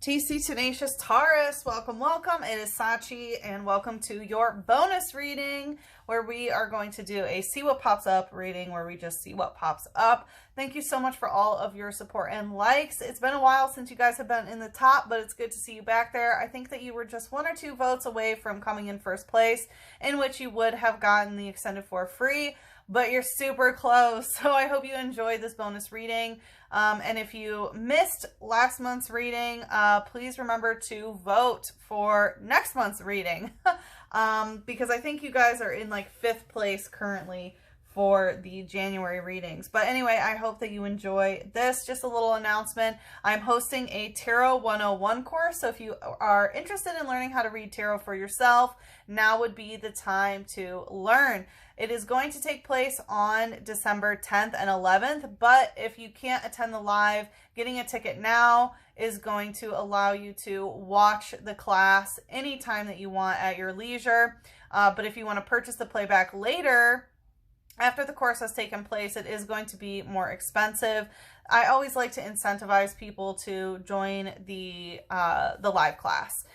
TC Tenacious Taurus, welcome, welcome. It is Sachi, and welcome to your bonus reading, where we are going to do a see what pops up reading, where we just see what pops up. Thank you so much for all of your support and likes. It's been a while since you guys have been in the top, but it's good to see you back there. I think that you were just 1 or 2 votes away from coming in first place, in which you would have gotten the extended for free, but you're super close. So I hope you enjoyed this bonus reading. And if you missed last month's reading, please remember to vote for next month's reading. Because I think you guys are in like 5th place currently for the January readings. But anyway, I hope that you enjoy this. Just a little announcement. I'm hosting a Tarot 101 course. So if you are interested in learning how to read tarot for yourself, now would be the time to learn. It is going to take place on December 10th and 11th, but if you can't attend the live, getting a ticket now is going to allow you to watch the class anytime that you want at your leisure. But if you want to purchase the playback later, after the course has taken place, it is going to be more expensive. I always like to incentivize people to join the live class.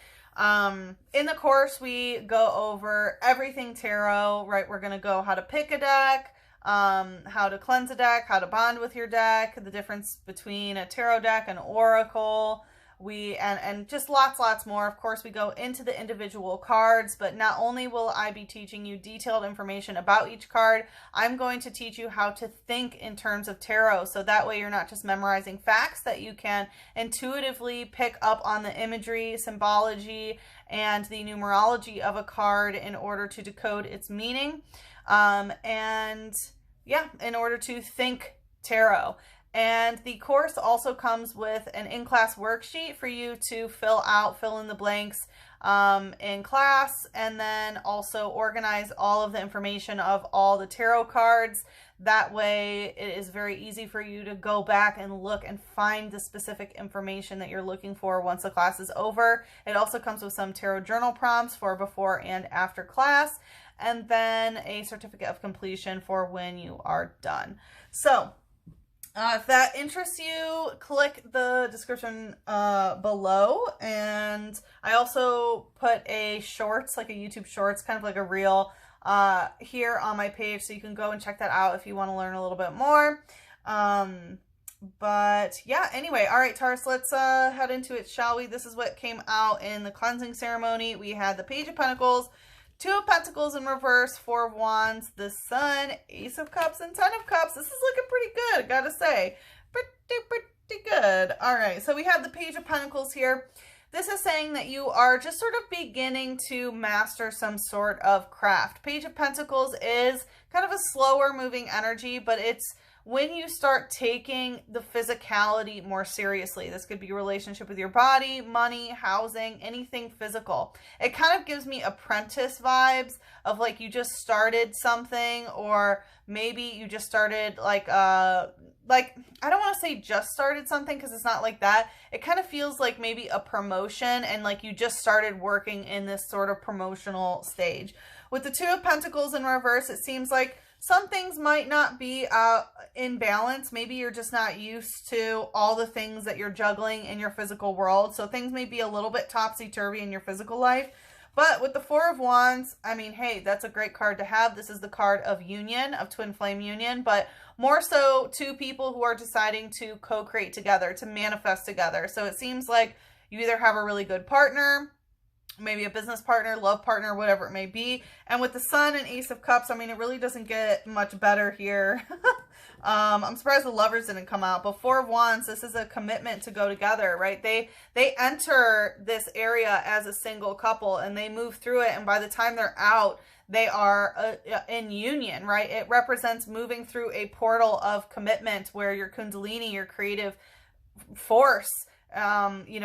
In the course, we go over everything tarot, right? We're going to go how to pick a deck, how to cleanse a deck, how to bond with your deck, the difference between a tarot deck and oracle, and just lots more. Of course, we go into the individual cards, but not only will I be teaching you detailed information about each card, I'm going to teach you how to think in terms of tarot. So that way you're not just memorizing facts, that you can intuitively pick up on the imagery, symbology, and the numerology of a card in order to decode its meaning. And yeah, in order to think tarot. And the course also comes with an in-class worksheet for you to fill in the blanks in class, and then also organize all of the information of all the tarot cards. That way it is very easy for you to go back and look and find the specific information that you're looking for once the class is over. It also comes with some tarot journal prompts for before and after class, and then a certificate of completion for when you are done. So if that interests you, click the description below. And I also put a shorts, like a YouTube shorts, kind of like a reel, here on my page, so you can go and check that out if you want to learn a little bit more. But yeah, anyway, all right, Taurus, let's head into it, shall we? This is what came out in the cleansing ceremony. We had the Page of Pentacles, 2 of Pentacles in reverse, 4 of Wands, the Sun, Ace of Cups, and 10 of Cups. This is looking pretty good, I gotta say. Pretty good. All right, so we have the Page of Pentacles here. This is saying that you are just sort of beginning to master some sort of craft. Page of Pentacles is kind of a slower moving energy, but it's when you start taking the physicality more seriously. This could be a relationship with your body, money, housing, anything physical. It kind of gives me apprentice vibes of like you just started something, or maybe you just started like I don't want to say just started something, because it's not like that. It kind of feels like maybe a promotion, and like you just started working in this sort of promotional stage. With the 2 of Pentacles in reverse, it seems like some things might not be in balance. Maybe you're just not used to all the things that you're juggling in your physical world. So things may be a little bit topsy-turvy in your physical life. But with the 4 of Wands, I mean, hey, that's a great card to have. This is the card of union, of twin flame union, but more so 2 people who are deciding to co-create together, to manifest together. So it seems like you either have a really good partner, maybe a business partner, love partner, whatever it may be. And with the Sun and Ace of Cups, I mean, it really doesn't get much better here. I'm surprised the Lovers didn't come out. But 4 of Wands, this is a commitment to go together, right? They enter this area as a single couple, and they move through it. And by the time they're out, they are in union, right? It represents moving through a portal of commitment where your Kundalini, your creative force,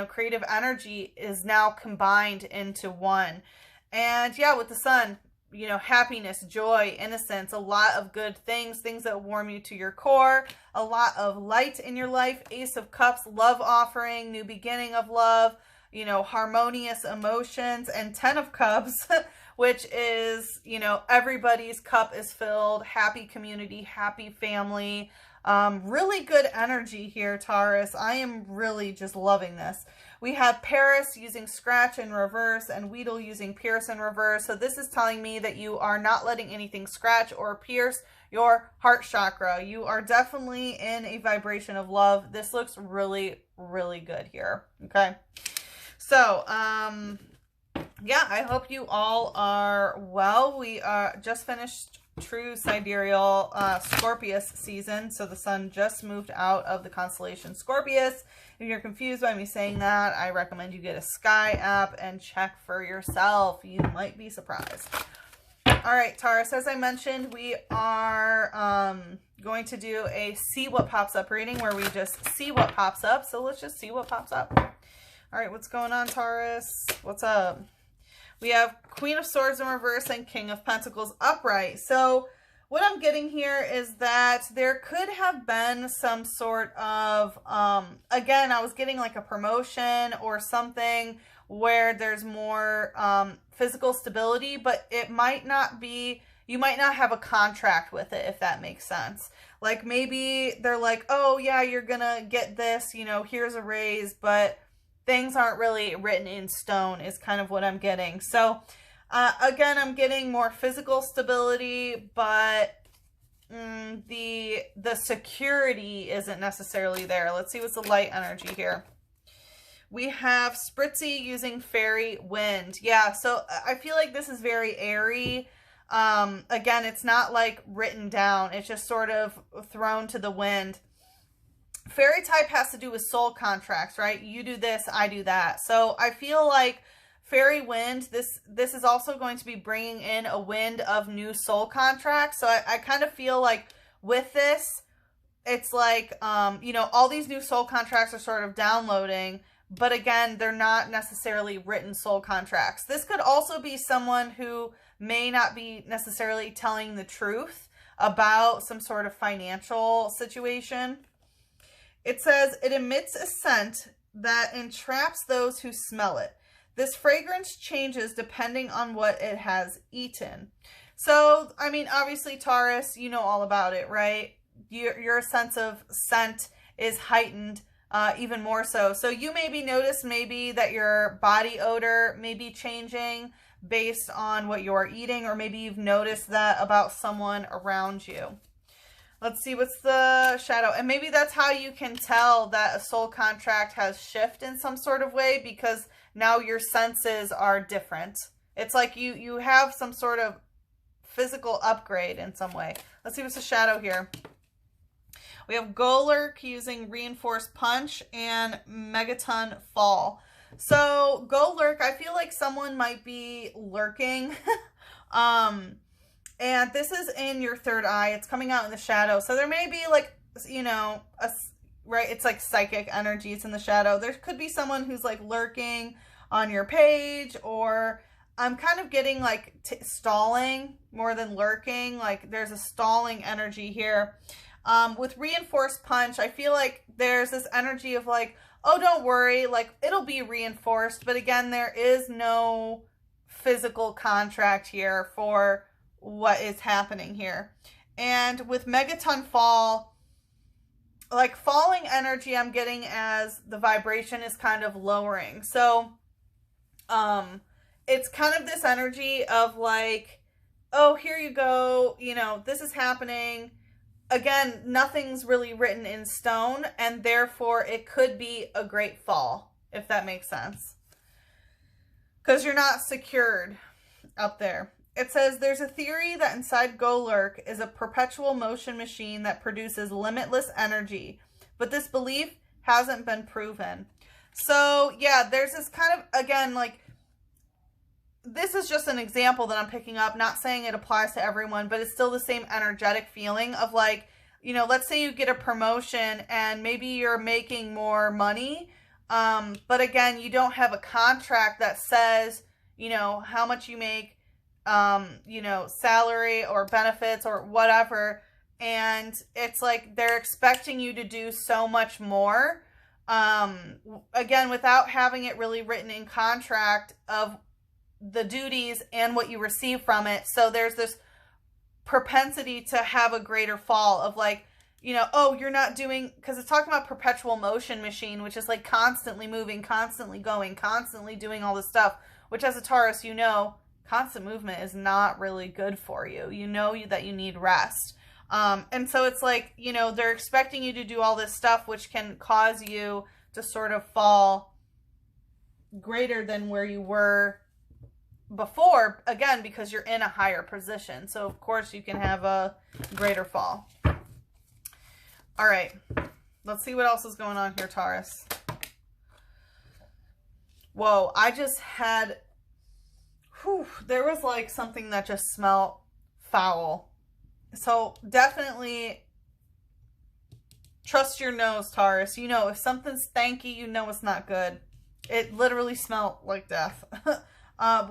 creative energy is now combined into one. And yeah, with the Sun, happiness, joy, innocence, a lot of good things that warm you to your core, a lot of light in your life. Ace of Cups, love offering, new beginning of love, harmonious emotions. And 10 of Cups, which is, everybody's cup is filled, happy community, happy family, Really good energy here, Taurus. I am really just loving this. We have Paris using scratch in reverse and Weedle using pierce in reverse. So this is telling me that you are not letting anything scratch or pierce your heart chakra. You are definitely in a vibration of love. This looks really, really good here. Okay. So, yeah, I hope you all are well. We just finished true sidereal Scorpius season, so the sun just moved out of the constellation Scorpius. If you're confused by me saying that, I recommend you get a Sky app and check for yourself. You might be surprised. All right, Taurus, as I mentioned, we are going to do a see what pops up reading where we just see what pops up. So let's just see what pops up. All right, what's going on, Taurus? What's up? We have Queen of Swords in reverse and King of Pentacles upright. So what I'm getting here is that there could have been some sort of, again, I was getting like a promotion or something where there's more physical stability, but it might not be, you might not have a contract with it, if that makes sense. Like maybe they're like, oh yeah, you're gonna get this, you know, here's a raise, but things aren't really written in stone is kind of what I'm getting. So again, I'm getting more physical stability, but the security isn't necessarily there. Let's see what's the light energy here. We have Spritzy using fairy wind. Yeah, so I feel like this is very airy. Again, it's not like written down. It's just sort of thrown to the wind. Fairy type has to do with soul contracts, right? You do this, I do that. So I feel like fairy wind, this is also going to be bringing in a wind of new soul contracts. So I kind of feel like with this, it's like, you know, all these new soul contracts are sort of downloading, but again, they're not necessarily written soul contracts. This could also be someone who may not be necessarily telling the truth about some sort of financial situation. It says, it emits a scent that entraps those who smell it. This fragrance changes depending on what it has eaten. So, I mean, obviously, Taurus, you know all about it, right? Your sense of scent is heightened even more so. So you maybe notice maybe that your body odor may be changing based on what you're eating, or maybe you've noticed that about someone around you. Let's see, what's the shadow? And maybe that's how you can tell that a soul contract has shifted in some sort of way, because now your senses are different. It's like you have some sort of physical upgrade in some way. Let's see what's the shadow here. We have Golurk using Reinforced Punch and Megaton Fall. So Golurk, I feel like someone might be lurking. And this is in your third eye. It's coming out in the shadow. So there may be like, you know, right? It's like psychic energy. It's in the shadow. There could be someone who's like lurking on your page, or I'm kind of getting like stalling more than lurking. Like there's a stalling energy here. With Reinforced Punch, I feel like there's this energy of like, oh, don't worry, like it'll be reinforced. But again, there is no physical contract here for what is happening here. And with Megaton Fall, like falling energy, I'm getting as the vibration is kind of lowering. So it's kind of this energy of like, oh, here you go, you know, this is happening. Again, nothing's really written in stone, and therefore it could be a great fall, if that makes sense, because you're not secured up there. It says, there's a theory that inside Golurk is a perpetual motion machine that produces limitless energy, but this belief hasn't been proven. So yeah, there's this kind of, again, like, this is just an example that I'm picking up, not saying it applies to everyone, but it's still the same energetic feeling of like, you know, let's say you get a promotion and maybe you're making more money, but again, you don't have a contract that says, you know, how much you make, you know, salary or benefits or whatever. And it's like they're expecting you to do so much more. Again, without having it really written in contract of the duties and what you receive from it. So there's this propensity to have a greater fall of like, you know, oh, you're not doing, because it's talking about perpetual motion machine, which is like constantly moving, constantly going, constantly doing all this stuff, which as a Taurus, you know, constant movement is not really good for you. You know that you need rest. And so it's like, you know, they're expecting you to do all this stuff, which can cause you to sort of fall greater than where you were before, again, because you're in a higher position. So of course you can have a greater fall. All right, let's see what else is going on here, Taurus. Whoa, I just had, there was like something that just smelled foul. So definitely trust your nose, Taurus. You know, if something's stanky, you know it's not good. It literally smelled like death.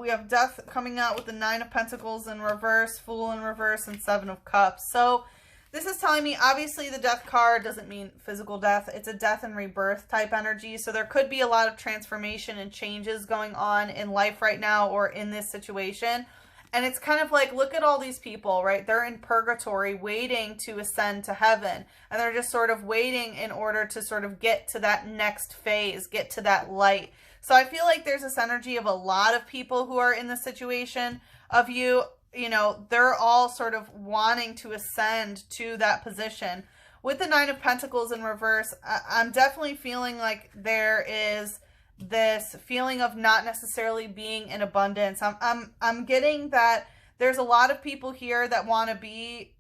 We have death coming out with the 9 of Pentacles in reverse, Fool in reverse, and 7 of Cups. So this is telling me, obviously, the death card doesn't mean physical death. It's a death and rebirth type energy. So there could be a lot of transformation and changes going on in life right now or in this situation. And it's kind of like, look at all these people, right? They're in purgatory waiting to ascend to heaven. And they're just sort of waiting in order to sort of get to that next phase, get to that light. So I feel like there's this energy of a lot of people who are in the situation of you know, they're all sort of wanting to ascend to that position. With the 9 of Pentacles in reverse, I'm definitely feeling like there is this feeling of not necessarily being in abundance. I'm getting that there's a lot of people here that want to be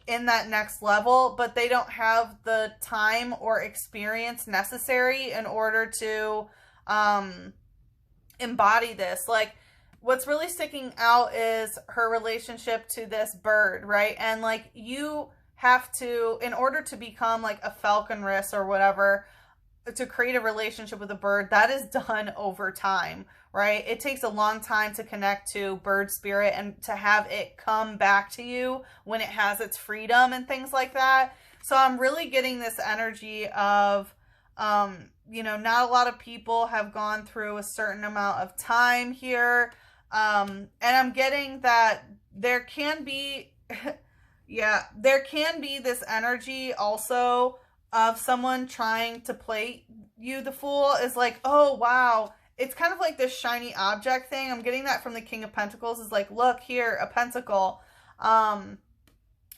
in that next level, but they don't have the time or experience necessary in order to embody this. Like, what's really sticking out is her relationship to this bird, right? And like, you have to, in order to become like a falconess or whatever, to create a relationship with a bird, that is done over time, right? It takes a long time to connect to bird spirit and to have it come back to you when it has its freedom and things like that. So I'm really getting this energy of, you know, not a lot of people have gone through a certain amount of time here. And I'm getting that there can be, yeah, there can be this energy also of someone trying to play you the fool. Is like, oh, wow. It's kind of like this shiny object thing. I'm getting that from the King of Pentacles. Is like, look here, a pentacle. And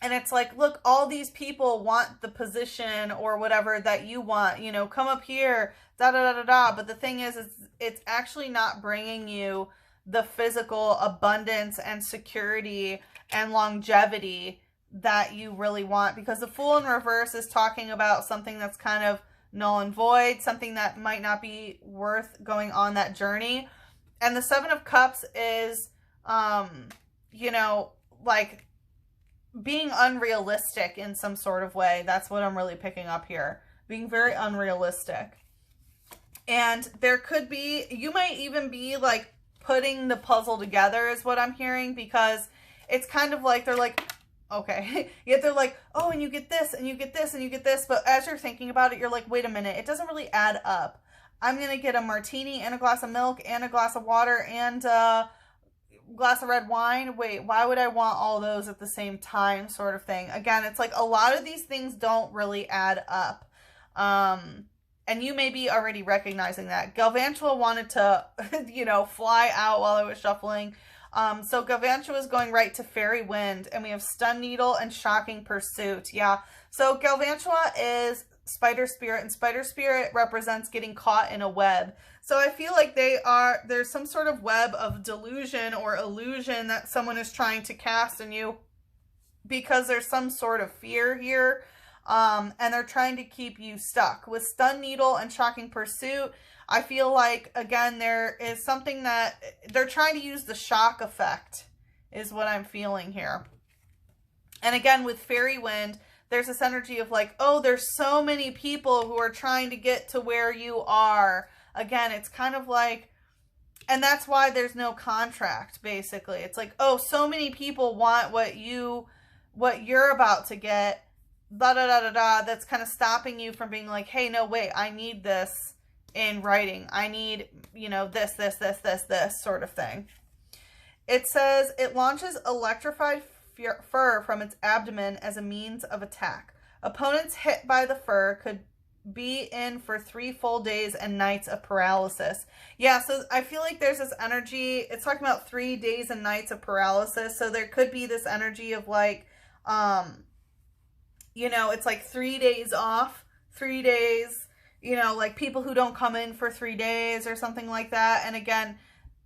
it's like, look, all these people want the position or whatever that you want, you know, come up here, da da da da da. But the thing is it's actually not bringing you the physical abundance and security and longevity that you really want, because the Fool in reverse is talking about something that's kind of null and void, something that might not be worth going on that journey. And the 7 of Cups is, you know, like being unrealistic in some sort of way. That's what I'm really picking up here. Being very unrealistic. And there could be, you might even be like putting the puzzle together is what I'm hearing, because it's kind of like, they're like, okay, yet they're like, oh, and you get this, and you get this, and you get this. But as you're thinking about it, you're like, wait a minute, it doesn't really add up. I'm going to get a martini and a glass of milk and a glass of water and a glass of red wine. Wait, why would I want all those at the same time, sort of thing? Again, it's like a lot of these things don't really add up. And you may be already recognizing that. Galvantula wanted to, you know, fly out while I was shuffling. So Galvantula is going right to Fairy Wind, and we have Stun Needle and Shocking Pursuit. Yeah. So Galvantula is Spider Spirit, and Spider Spirit represents getting caught in a web. So I feel like there's some sort of web of delusion or illusion that someone is trying to cast in you, because there's some sort of fear here. And they're trying to keep you stuck. With Stun Needle and Shocking Pursuit, I feel like, again, there is something that they're trying to use the shock effect is what I'm feeling here. And again, with Fairy Wind, there's this energy of like, oh, there's so many people who are trying to get to where you are. Again, it's kind of like, and that's why there's no contract, basically. It's like, oh, so many people want what you're about to get, da da da da da. That's kind of stopping you from being like, hey, no, wait, I need this in writing. I need, you know, this sort of thing. It says it launches electrified fur from its abdomen as a means of attack. Opponents hit by the fur could be in for 3 full days and nights of paralysis. Yeah, so I feel like there's this energy. It's talking about 3 days and nights of paralysis. So there could be this energy of like, you know, it's like 3 days off, 3 days, you know, like people who don't come in for 3 days or something like that. And again,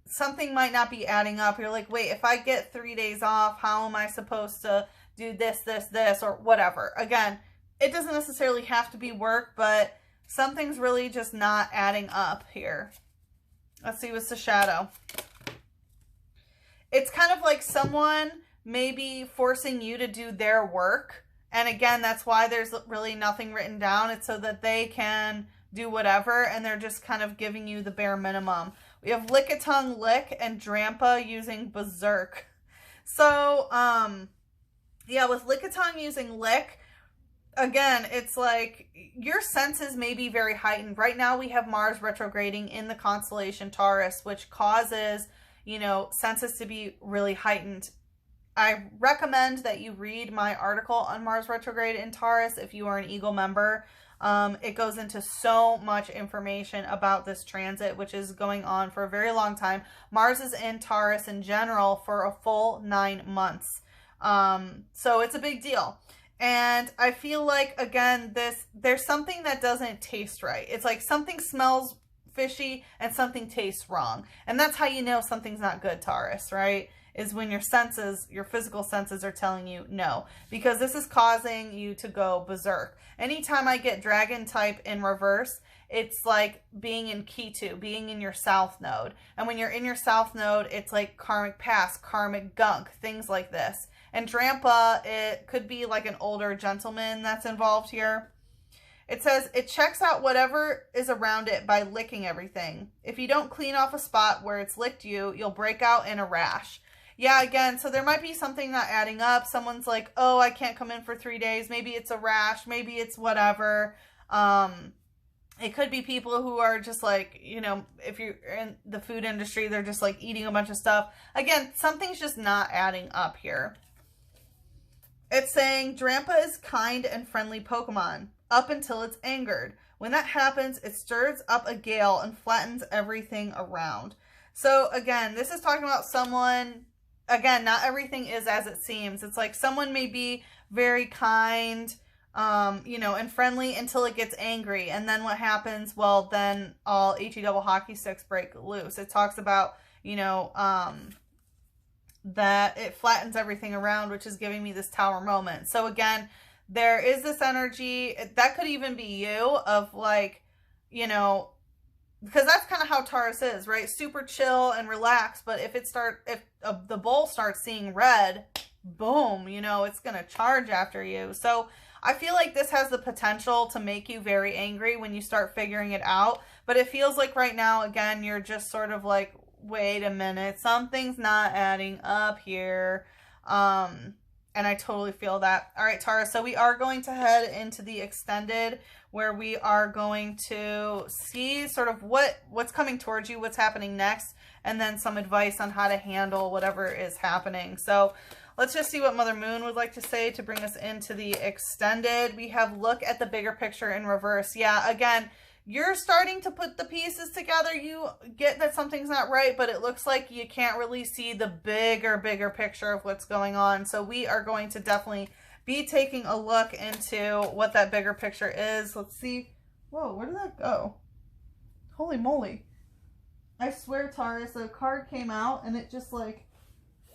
something might not be adding up. You're like, wait, if I get 3 days off, how am I supposed to do this, or whatever? Again, it doesn't necessarily have to be work, but something's really just not adding up here. Let's see what's the shadow. It's kind of like someone maybe forcing you to do their work. And again, that's why there's really nothing written down. It's so that they can do whatever, and they're just kind of giving you the bare minimum. We have Lickitung Lick and Drampa using Berserk. So, yeah, with Lickitung using Lick, again, it's like your senses may be very heightened. Right now we have Mars retrograding in the constellation Taurus, which causes, you know, senses to be really heightened. I recommend that you read my article on Mars retrograde in Taurus if you are an Eagle member. It goes into so much information about this transit, which is going on for a very long time. Mars is in Taurus in general for a full 9 months. So it's a big deal. And I feel like, again, there's something that doesn't taste right. It's like something smells fishy and something tastes wrong. And that's how you know something's not good, Taurus, right? Is when your senses, your physical senses are telling you no. Because this is causing you to go berserk. Anytime I get dragon type in reverse, it's like being in Ketu, being in your south node. And when you're in your south node, it's like karmic past, karmic gunk, things like this. And Drampa, it could be like an older gentleman that's involved here. It says, it checks out whatever is around it by licking everything. If you don't clean off a spot where it's licked you, you'll break out in a rash. Yeah, again, so there might be something not adding up. Someone's like, oh, I can't come in for 3 days. Maybe it's a rash. Maybe it's whatever. It could be people who are just like, you know, if you're in the food industry, they're just like eating a bunch of stuff. Again, something's just not adding up here. It's saying Drampa is kind and friendly Pokemon up until it's angered. When that happens, it stirs up a gale and flattens everything around. So again, this is talking about someone, again, not everything is as it seems. It's like someone may be very kind, you know, and friendly until it gets angry. And then what happens? Well, then all HE double hockey sticks break loose. It talks about, you know, that it flattens everything around, which is giving me this tower moment. So again, there is this energy that could even be you of like, you know, because that's kind of how Taurus is, right? Super chill and relaxed. But if the bowl starts seeing red, boom, you know, it's going to charge after you. So I feel like this has the potential to make you very angry when you start figuring it out. But it feels like right now, again, you're just sort of like, wait a minute, something's not adding up here. And I totally feel that. All right, Taurus, so we are going to head into the extended where we are going to see sort of what's coming towards you, what's happening next, and then some advice on how to handle whatever is happening. So let's just see what Mother Moon would like to say to bring us into the extended. We have look at the bigger picture in reverse. Yeah, again, you're starting to put the pieces together. You get that something's not right, but it looks like you can't really see the bigger picture of what's going on. So we are going to definitely be taking a look into what that bigger picture is. Let's see. Whoa, where did that go? Holy moly. I swear, Taurus, a card came out and it just like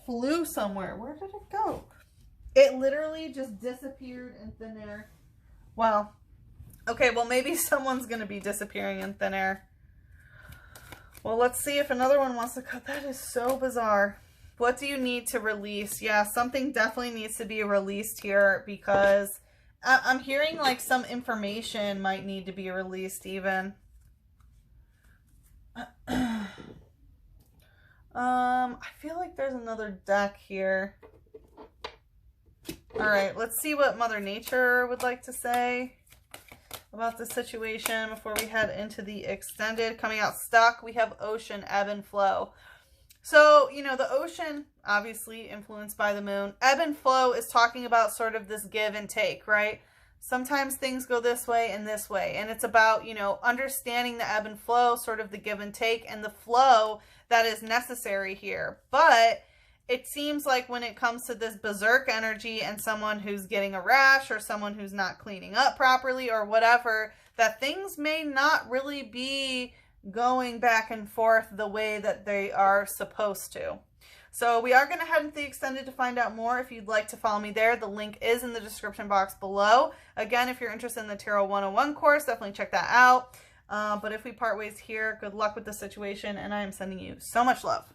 flew somewhere. Where did it go? It literally just disappeared in thin air. Wow. Okay, well, maybe someone's going to be disappearing in thin air. Well, let's see if another one wants to cut. That is so bizarre. What do you need to release? Yeah, something definitely needs to be released here because I'm hearing like some information might need to be released even. I feel like there's another deck here. All right, let's see what Mother Nature would like to say about the situation before we head into the extended. Coming out stuck, we have ocean, ebb and flow. So, you know, the ocean, obviously influenced by the moon. Ebb and flow is talking about sort of this give and take, right? sometimes things go this way and this way. And it's about, you know, understanding the ebb and flow, sort of the give and take and the flow that is necessary here. But it seems like when it comes to this berserk energy and someone who's getting a rash or someone who's not cleaning up properly or whatever, that things may not really be going back and forth the way that they are supposed to. So we are going to head into the extended to find out more. If you'd like to follow me there, the link is in the description box below. Again, if you're interested in the Tarot 101 course, definitely check that out. But if we part ways here, good luck with the situation, and I am sending you so much love.